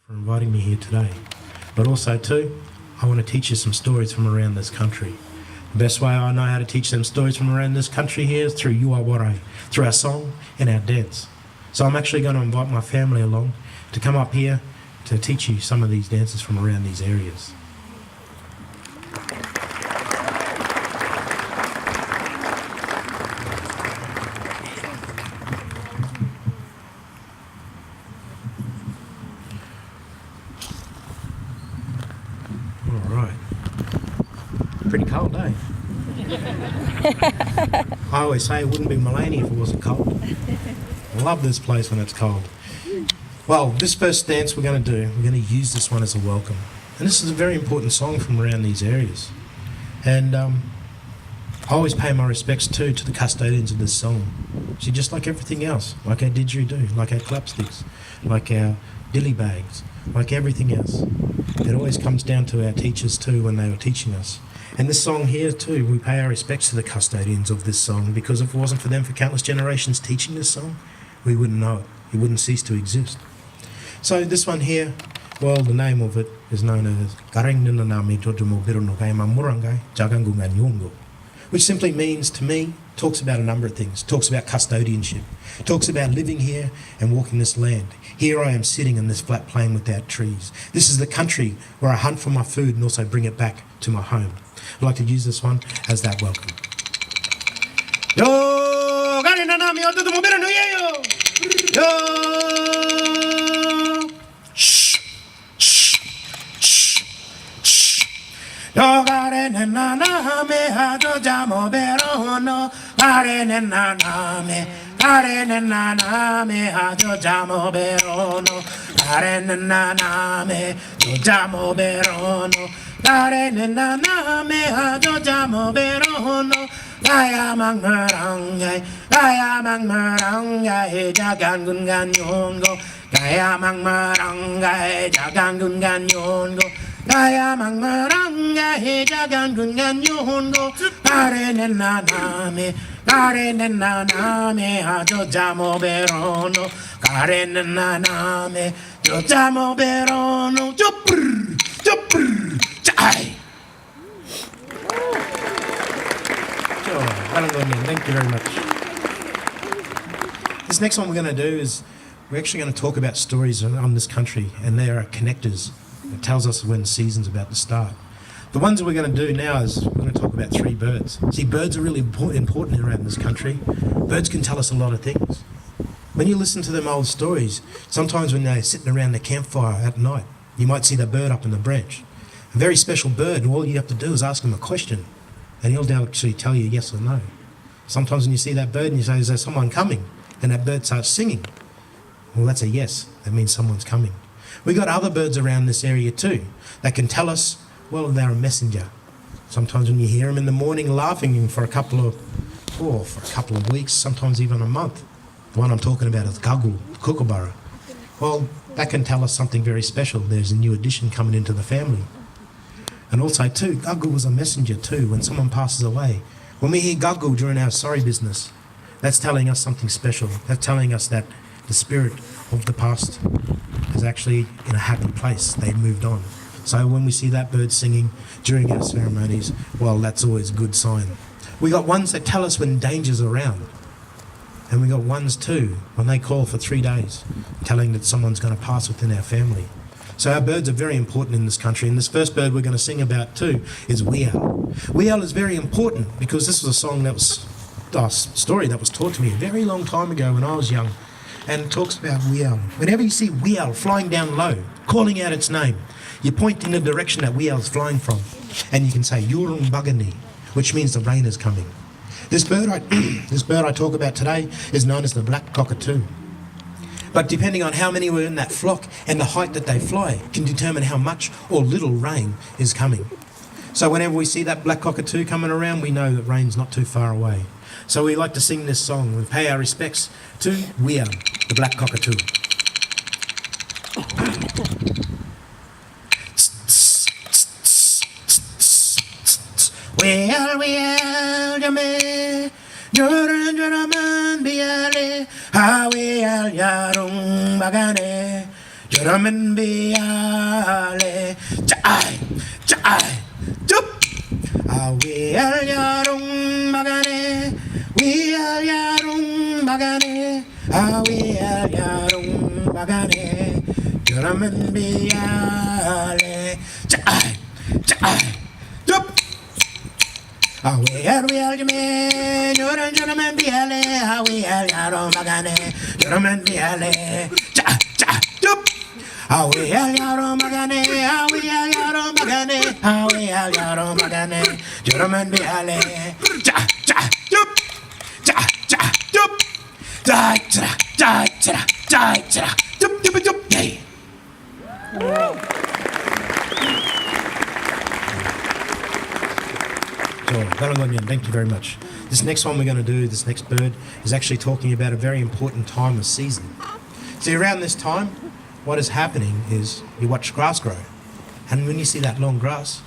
for inviting me here today. But also too, I want to teach you some stories from around this country. The best way I know how to teach them stories from around this country here is through Yuaware, through our song and our dance. So I'm actually going to invite my family along to come up here to teach you some of these dances from around these areas. Pretty cold, eh? I always say it wouldn't be Maleny if it wasn't cold. I love this place when it's cold. Well, this first dance we're going to do, we're going to use this one as a welcome. And this is a very important song from around these areas. And I always pay my respects too to the custodians of this song. See, just like everything else, like our didgeridoo, like our clapsticks, like our dilly bags, like everything else. It always comes down to our teachers too when they were teaching us. And this song here too, we pay our respects to the custodians of this song, because if it wasn't for them for countless generations teaching this song, we wouldn't know it. It wouldn't cease to exist. So this one here, well, the name of it is known as which simply means, to me, talks about a number of things. Talks about custodianship. Talks about living here and walking this land. Here I am sitting in this flat plain without trees. This is the country where I hunt for my food and also bring it back to my home. I'd like to use this one as that welcome. Gaya mangmarangay, gaya mangmarangay, jagan gungan yongo. Gaya mangmarangay, jagan gungan yongo. Gaya mangmarangay, jagan gungan yongo. Karenena name, ajo jamo berono. Karenena name, jo jamo berono. Jopr, jai. Thank you very much. This next one we're going to do is we're actually going to talk about stories on this country, and they are connectors. It tells us when the season's about to start. The ones that we're going to do now is we're going to talk about three birds. See, birds are really important around this country. Birds can tell us a lot of things. When you listen to them old stories, sometimes when they're sitting around the campfire at night, you might see that bird up in the branch. A very special bird, and all you have to do is ask him a question, and he'll actually tell you yes or no. Sometimes when you see that bird and you say, is there someone coming? And that bird starts singing. Well, that's a yes. That means someone's coming. We got other birds around this area too that can tell us, well, they're a messenger. Sometimes when you hear them in the morning laughing for a couple of weeks, sometimes even a month. The one I'm talking about is Guggle, Kookaburra. Well, that can tell us something very special. There's a new addition coming into the family. And also too, Guggle was a messenger too when someone passes away. When we hear Guggle during our sorry business, that's telling us something special. That's telling us that the spirit of the past is actually in a happy place. They've moved on. So when we see that bird singing during our ceremonies, well, that's always a good sign. We got ones that tell us when danger's around. And we got ones too, when they call for 3 days, telling that someone's going to pass within our family. So our birds are very important in this country, and this first bird we're going to sing about too is Weow. Weow is very important because this was a song that was a story that was taught to me a very long time ago when I was young, and it talks about Weow. Whenever you see Weow flying down low, calling out its name, you point in the direction that Weow is flying from, and you can say Yurung Bugani, which means the rain is coming. This bird I talk about today is known as the black cockatoo. But depending on how many were in that flock and the height that they fly can determine how much or little rain is coming. So whenever we see that black cockatoo coming around, we know that rain's not too far away. So we like to sing this song and pay our respects to Weow, the black cockatoo. Weow, Jameh. Joran biale, hawe al yarung bagane. Jaraman biale, chai, chai, dup. We are yarung magane, we are yarung magane, we are yarung magane. Jaraman biale, chai, chai, dup. We are Jame, Jaraman biale, we are yarung magane, Jaraman biale, cha cha dup. We are yarung magane, we are yarung magane, we are yarung magane, Jaraman biale, cha cha dup, cha cha dup, da cha da cha da cha dup dup dup. Yay! Thank you very much. This next one we're going to do, this next bird, is actually talking about a very important time of season. See, around this time, what is happening is you watch grass grow. And when you see that long grass,